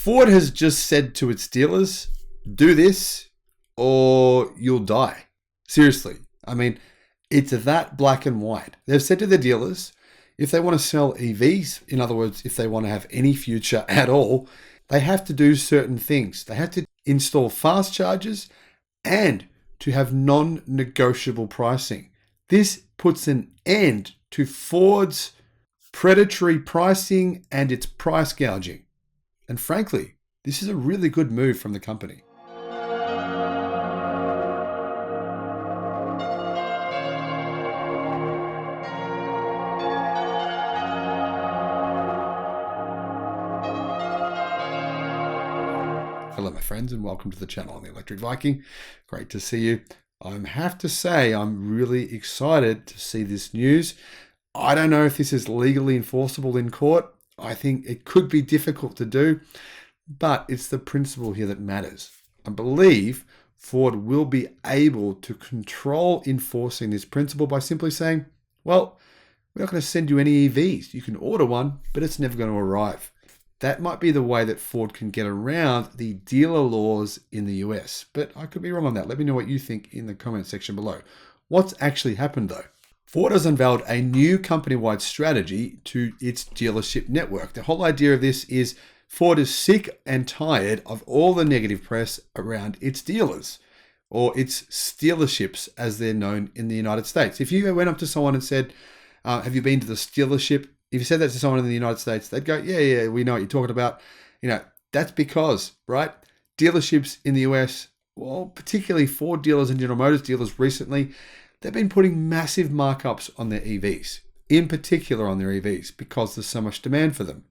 Ford has just said to its dealers, do this or you'll die. Seriously. I mean, it's that black and white. They've said to the dealers, if they want to sell EVs, in other words, if they want to have any future at all, they have to do certain things. They have to install fast chargers and to have non-negotiable pricing. This puts an end to Ford's predatory pricing and its price gouging. And frankly, this is a really good move from the company. Hello, my friends, and welcome to the channel on the Electric Viking. Great to see you. I have to say, I'm really excited to see this news. I don't know if this is legally enforceable in court. I think it could be difficult to do, but it's the principle here that matters. I believe Ford will be able to control enforcing this principle by simply saying, well, we're not going to send you any EVs. You can order one, but it's never going to arrive. That might be the way that Ford can get around the dealer laws in the US, but I could be wrong on that. Let me know what you think in the comment section below. What's actually happened though? Ford has unveiled a new company-wide strategy to its dealership network. The whole idea of this is Ford is sick and tired of all the negative press around its dealers, or its dealerships as they're known in the United States. If you went up to someone and said, have you been to the dealership? If you said that to someone in the United States, they'd go, yeah, we know what you're talking about. You know, that's because, right, dealerships in the US, well, particularly Ford dealers and General Motors dealers recently, they've been putting massive markups on their EVs, in particular on their EVs, because there's so much demand for them.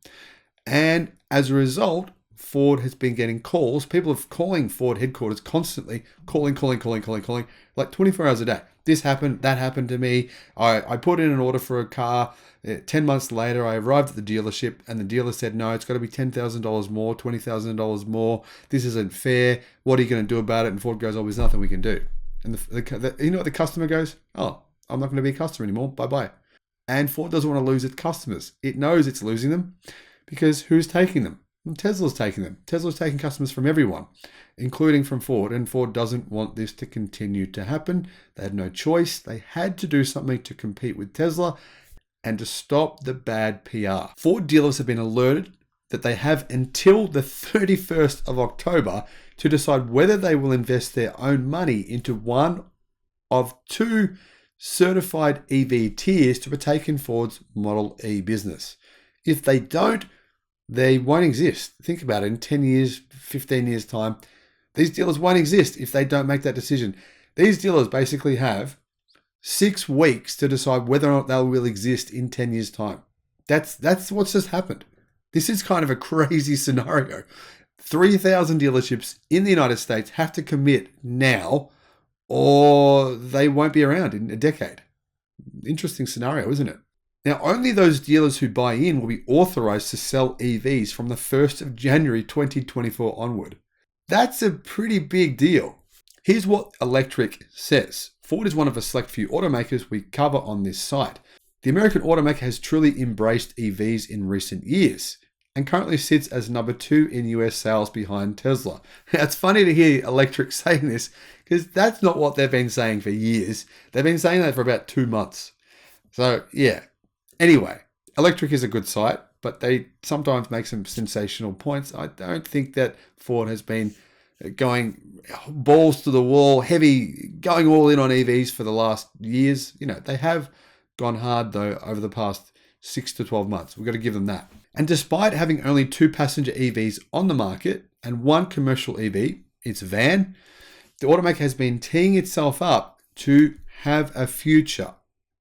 And as a result, Ford has been getting calls. People are calling Ford headquarters constantly, calling, like 24 hours a day. This happened, that happened to me. I put in an order for a car. 10 months later, I arrived at the dealership and the dealer said, no, it's got to be $10,000 more, $20,000 more. This isn't fair. What are you going to do about it? And Ford goes, oh, there's nothing we can do. And you know what the customer goes? Oh, I'm not going to be a customer anymore. Bye-bye. And Ford doesn't want to lose its customers. It knows it's losing them because who's taking them? Well, Tesla's taking them. Tesla's taking customers from everyone, including from Ford. And Ford doesn't want this to continue to happen. They had no choice. They had to do something to compete with Tesla and to stop the bad PR. Ford dealers have been alerted that they have until the 31st of October to decide whether they will invest their own money into one of two certified EV tiers to partake in Ford's Model E business. If they don't, they won't exist. Think about it, in 10 years, 15 years time, these dealers won't exist if they don't make that decision. These dealers basically have 6 weeks to decide whether or not they will exist in 10 years time. That's what's just happened. This is kind of a crazy scenario. 3,000 dealerships in the United States have to commit now or they won't be around in a decade. Interesting scenario, isn't it? Now, only those dealers who buy in will be authorized to sell EVs from the 1st of January 2024 onward. That's a pretty big deal. Here's what Electric says. Ford is one of a select few automakers we cover on this site. The American automaker has truly embraced EVs in recent years and currently sits as number 2 in US sales behind Tesla. Now, it's funny to hear Electric saying this because that's not what they've been saying for years. They've been saying that for about 2 months. So, yeah. Anyway, Electric is a good site, but they sometimes make some sensational points. I don't think that Ford has been going balls to the wall, heavy, going all in on EVs for the last years. You know, they have gone hard though over the past 6 to 12 months. We've got to give them that. And despite having only 2 passenger EVs on the market and 1 commercial EV, its van, the automaker has been teeing itself up to have a future.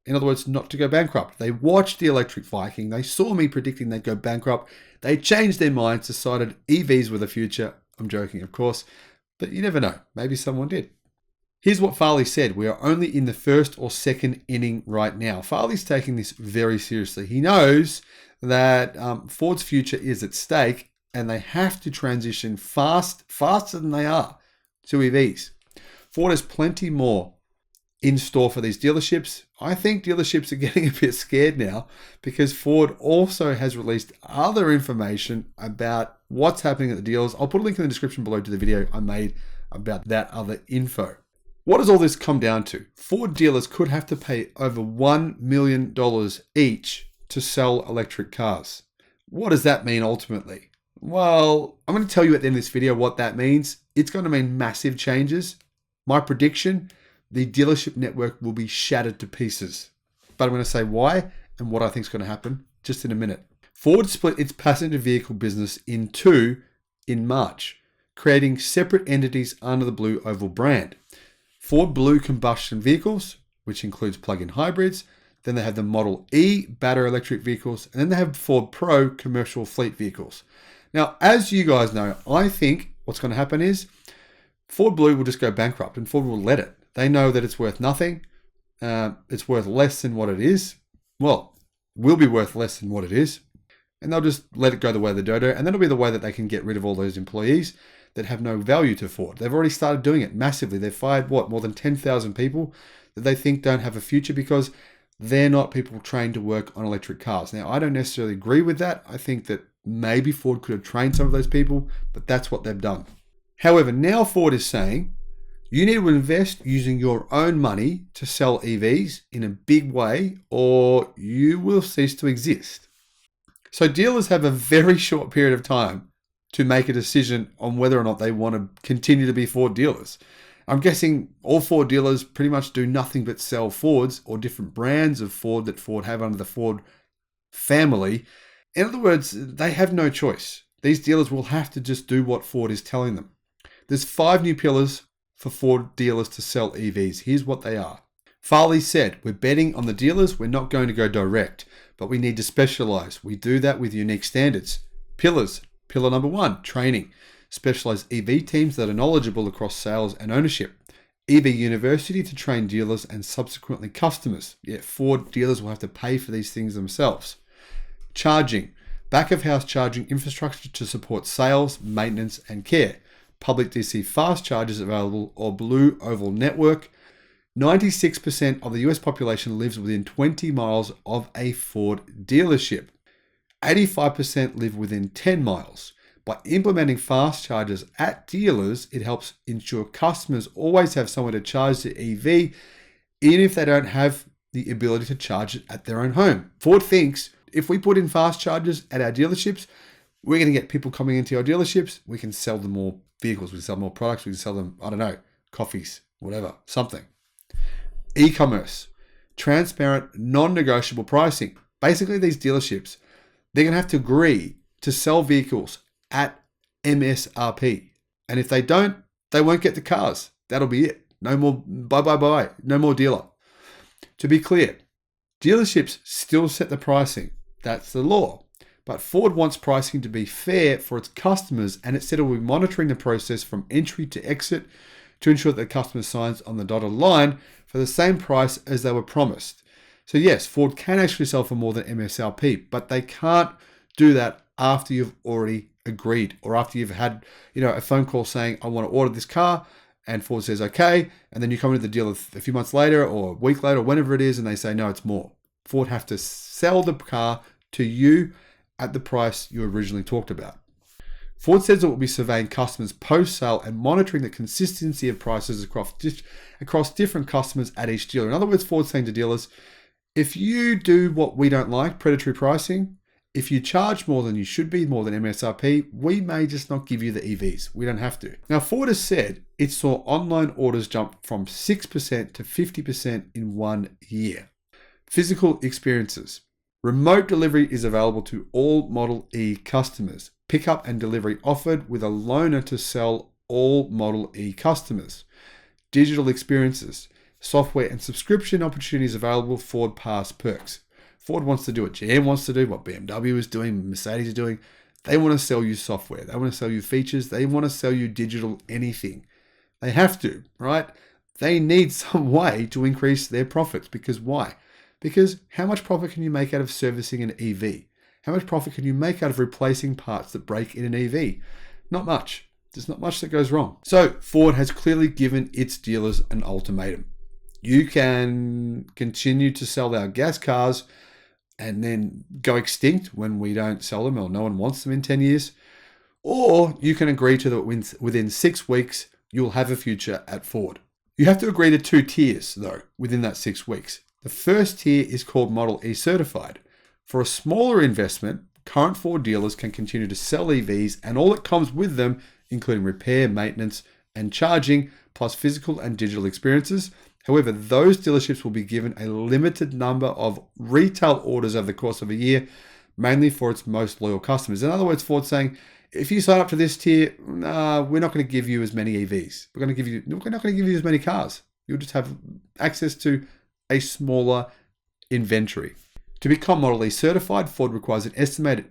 In other words, not to go bankrupt. They watched the Electric Viking. They saw me predicting they'd go bankrupt. They changed their minds, decided EVs were the future. I'm joking, of course, but you never know. Maybe someone did. Here's what Farley said. We are only in the 1st or 2nd inning right now. Farley's taking this very seriously. He knows that Ford's future is at stake and they have to transition faster than they are to EVs. Ford has plenty more in store for these dealerships. I think dealerships are getting a bit scared now because Ford also has released other information about what's happening at the dealers. I'll put a link in the description below to the video I made about that other info. What does all this come down to? Ford dealers could have to pay over $1 million each to sell electric cars. What does that mean ultimately? Well, I'm going to tell you at the end of this video what that means. It's going to mean massive changes. My prediction, the dealership network will be shattered to pieces. But I'm going to say why and what I think is going to happen just in a minute. Ford split its passenger vehicle business in two in March, creating separate entities under the Blue Oval brand. Ford Blue combustion vehicles, which includes plug-in hybrids. Then they have the Model E battery electric vehicles. And then they have Ford Pro commercial fleet vehicles. Now, as you guys know, I think what's going to happen is Ford Blue will just go bankrupt and Ford will let it. They know that it's worth nothing. It's worth less than what it is. Well, will be worth less than what it is. And they'll just let it go the way of the dodo. And that'll be the way that they can get rid of all those employees that have no value to Ford. They've already started doing it massively. They've fired, more than 10,000 people that they think don't have a future because they're not people trained to work on electric cars. Now, I don't necessarily agree with that. I think that maybe Ford could have trained some of those people, but that's what they've done. However, now Ford is saying you need to invest using your own money to sell EVs in a big way, or you will cease to exist. So dealers have a very short period of time to make a decision on whether or not they want to continue to be Ford dealers. I'm guessing all Ford dealers pretty much do nothing but sell Fords or different brands of Ford that Ford have under the Ford family. In other words, they have no choice. These dealers will have to just do what Ford is telling them. There's 5 new pillars for Ford dealers to sell EVs. Here's what they are. Farley said, we're betting on the dealers. We're not going to go direct, but we need to specialize. We do that with unique standards. Pillars. Pillar number 1, training. Specialized EV teams that are knowledgeable across sales and ownership. EV University to train dealers and subsequently customers. Yet Ford dealers will have to pay for these things themselves. Charging. Back of house charging infrastructure to support sales, maintenance, and care. Public DC fast chargers available or Blue Oval network. 96% of the US population lives within 20 miles of a Ford dealership. 85% live within 10 miles. By implementing fast chargers at dealers, it helps ensure customers always have somewhere to charge their EV, even if they don't have the ability to charge it at their own home. Ford thinks if we put in fast chargers at our dealerships, we're going to get people coming into our dealerships. We can sell them more vehicles. We can sell more products. We can sell them, coffees, whatever, something. E-commerce, transparent, non-negotiable pricing. Basically, these dealerships, they're going to have to agree to sell vehicles at MSRP. And if they don't, they won't get the cars. That'll be it. No more, bye. No more dealer. To be clear, dealerships still set the pricing. That's the law. But Ford wants pricing to be fair for its customers, and it said it will be monitoring the process from entry to exit to ensure that the customer signs on the dotted line for the same price as they were promised. So yes, Ford can actually sell for more than MSRP, but they can't do that after you've already agreed or after you've had, a phone call saying, I want to order this car, and Ford says, okay. And then you come into the deal a few months later or a week later, or whenever it is, and they say, no, it's more. Ford have to sell the car to you at the price you originally talked about. Ford says it will be surveying customers post-sale and monitoring the consistency of prices across different customers at each dealer. In other words, Ford's saying to dealers, if you do what we don't like, predatory pricing, if you charge more than you should be, more than MSRP, we may just not give you the EVs. We don't have to. Now, Ford has said it saw online orders jump from 6% to 50% in 1 year. Physical experiences. Remote delivery is available to all Model E customers. Pickup and delivery offered with a loaner to sell all Model E customers. Digital experiences. Software and subscription opportunities available. Ford Pass perks. Ford wants to do what GM wants to do, what BMW is doing, Mercedes is doing. They want to sell you software. They want to sell you features. They want to sell you digital anything. They have to, right? They need some way to increase their profits. Because why? Because how much profit can you make out of servicing an EV? How much profit can you make out of replacing parts that break in an EV? Not much. There's not much that goes wrong. So Ford has clearly given its dealers an ultimatum. You can continue to sell our gas cars and then go extinct when we don't sell them or no one wants them in 10 years. Or you can agree to that within 6 weeks, you'll have a future at Ford. You have to agree to 2 tiers, though, within that 6 weeks. The first tier is called Model E Certified. For a smaller investment, current Ford dealers can continue to sell EVs and all that comes with them, including repair, maintenance, and charging, plus physical and digital experiences. However, those dealerships will be given a limited number of retail orders over the course of a year, mainly for its most loyal customers. In other words, Ford's saying, if you sign up to this tier, we're not going to give you as many EVs. We're not going to give you as many cars. You'll just have access to a smaller inventory. To become Model E certified, Ford requires an estimated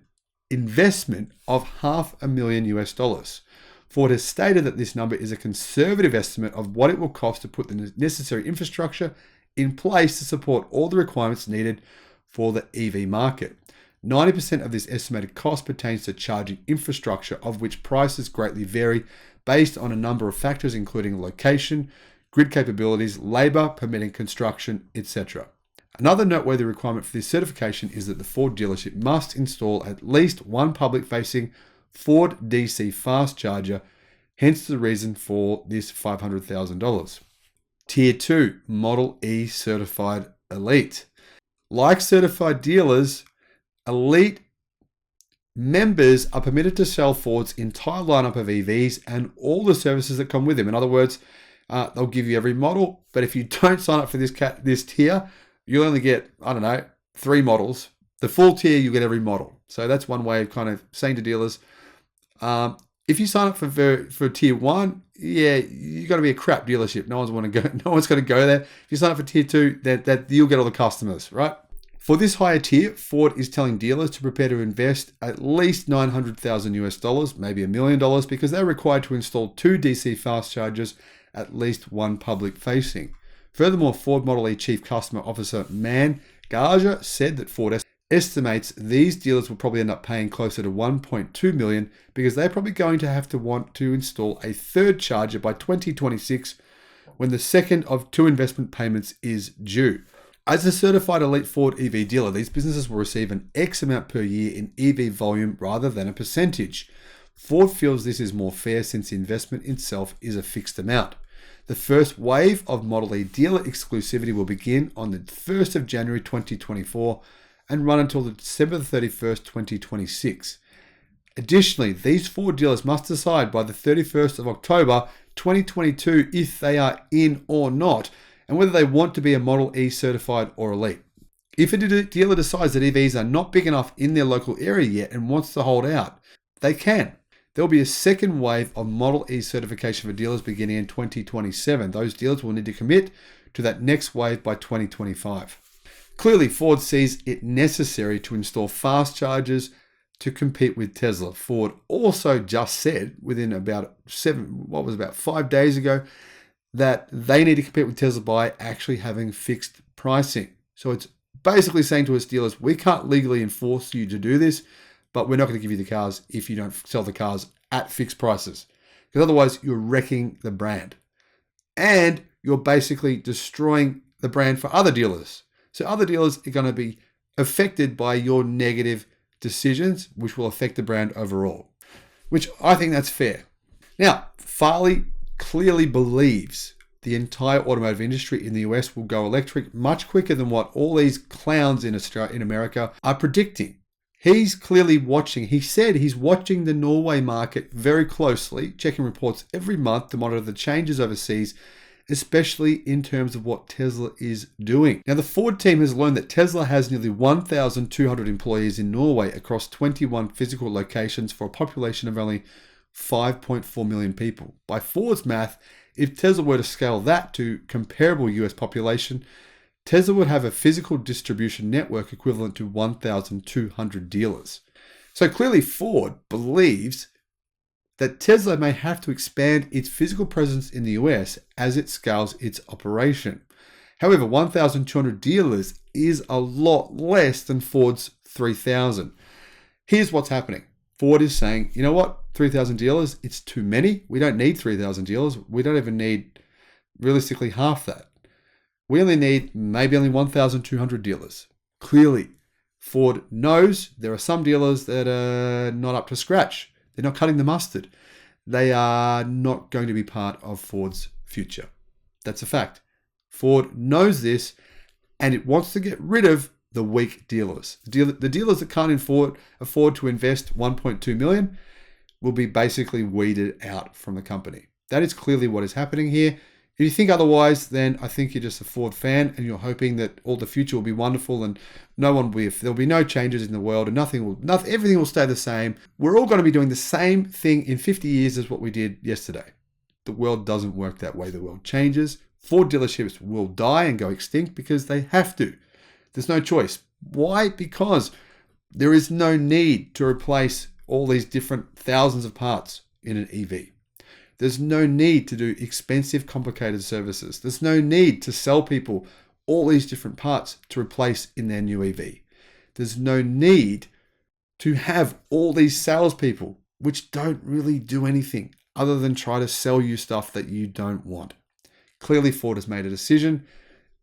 investment of $500,000 US. Ford has stated that this number is a conservative estimate of what it will cost to put the necessary infrastructure in place to support all the requirements needed for the EV market. 90% of this estimated cost pertains to charging infrastructure, of which prices greatly vary based on a number of factors, including location, grid capabilities, labor, permitting construction, etc. Another noteworthy requirement for this certification is that the Ford dealership must install at least one public-facing Ford DC fast charger, hence the reason for this $500,000. Tier 2, Model E Certified Elite. Like certified dealers, Elite members are permitted to sell Ford's entire lineup of EVs and all the services that come with them. In other words, they'll give you every model, but if you don't sign up for this tier, you'll only get, 3 models. The full tier, you get every model. So that's one way of kind of saying to dealers, if you sign up for tier 1, yeah, you got to be a crap dealership. No one's going to go there. If you sign up for tier 2, that you'll get all the customers, right? For this higher tier, Ford is telling dealers to prepare to invest at least $900,000 US, maybe $1 million, because they're required to install 2 DC fast chargers, at least one public facing. Furthermore, Ford Model E Chief Customer Officer Man Gaja said that Ford estimates these dealers will probably end up paying closer to $1.2 million because they're probably going to have to want to install a 3rd charger by 2026 when the second of 2 investment payments is due. As a certified elite Ford EV dealer, these businesses will receive an X amount per year in EV volume rather than a percentage. Ford feels this is more fair since the investment itself is a fixed amount. The first wave of Model E dealer exclusivity will begin on the 1st of January 2024 and run until December 31st, 2026. Additionally, these Ford dealers must decide by the 31st of October 2022 if they are in or not, and whether they want to be a Model E certified or elite. If a dealer decides that EVs are not big enough in their local area yet and wants to hold out, they can. There will be a second wave of Model E certification for dealers beginning in 2027. Those dealers will need to commit to that next wave by 2025. Clearly, Ford sees it necessary to install fast chargers to compete with Tesla. Ford also just said within about 5 days ago, that they need to compete with Tesla by actually having fixed pricing. So it's basically saying to us dealers, we can't legally enforce you to do this, but we're not going to give you the cars if you don't sell the cars at fixed prices. Because otherwise you're wrecking the brand. And you're basically destroying the brand for other dealers. So other dealers are going to be affected by your negative decisions, which will affect the brand overall, which I think that's fair. Now, Farley clearly believes the entire automotive industry in the US will go electric much quicker than what all these clowns in America are predicting. He's clearly watching. He said he's watching the Norway market very closely, checking reports every month to monitor the changes overseas, especially in terms of what Tesla is doing. Now, the Ford team has learned that Tesla has nearly 1,200 employees in Norway across 21 physical locations for a population of only 5.4 million people. By Ford's math, if Tesla were to scale that to comparable US population, Tesla would have a physical distribution network equivalent to 1,200 dealers. So clearly Ford believes that Tesla may have to expand its physical presence in the US as it scales its operation. However, 1,200 dealers is a lot less than Ford's 3,000. Here's what's happening. Ford is saying, you know what, 3,000 dealers, it's too many. We don't need 3,000 dealers. We don't even need realistically half that. We only need maybe only 1,200 dealers. Clearly, Ford knows there are some dealers that are not up to scratch. They're not cutting the mustard. They are not going to be part of Ford's future. That's a fact. Ford knows this, and it wants to get rid of the weak dealers. The dealers that can't afford to invest $1.2 million will be basically weeded out from the company. That is clearly what is happening here. If you think otherwise, then I think you're just a Ford fan and you're hoping that all the future will be wonderful and there'll be no changes in the world and everything will stay the same. We're all going to be doing the same thing in 50 years as what we did yesterday. The world doesn't work that way. The world changes. Ford dealerships will die and go extinct because they have to. There's no choice. Why? Because there is no need to replace all these different thousands of parts in an EV. There's no need to do expensive, complicated services. There's no need to sell people all these different parts to replace in their new EV. There's no need to have all these salespeople, which don't really do anything other than try to sell you stuff that you don't want. Clearly, Ford has made a decision.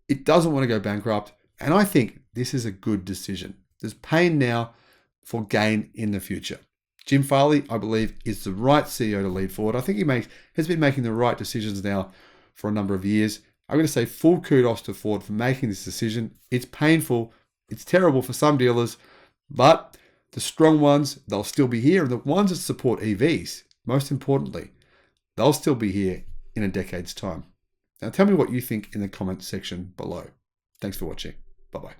It doesn't want to go bankrupt. And I think this is a good decision. There's pain now for gain in the future. Jim Farley, I believe, is the right CEO to lead Ford. I think he has been making the right decisions now for a number of years. I'm going to say full kudos to Ford for making this decision. It's painful. It's terrible for some dealers, but the strong ones, they'll still be here. And the ones that support EVs, most importantly, they'll still be here in a decade's time. Now, tell me what you think in the comments section below. Thanks for watching. Bye-bye.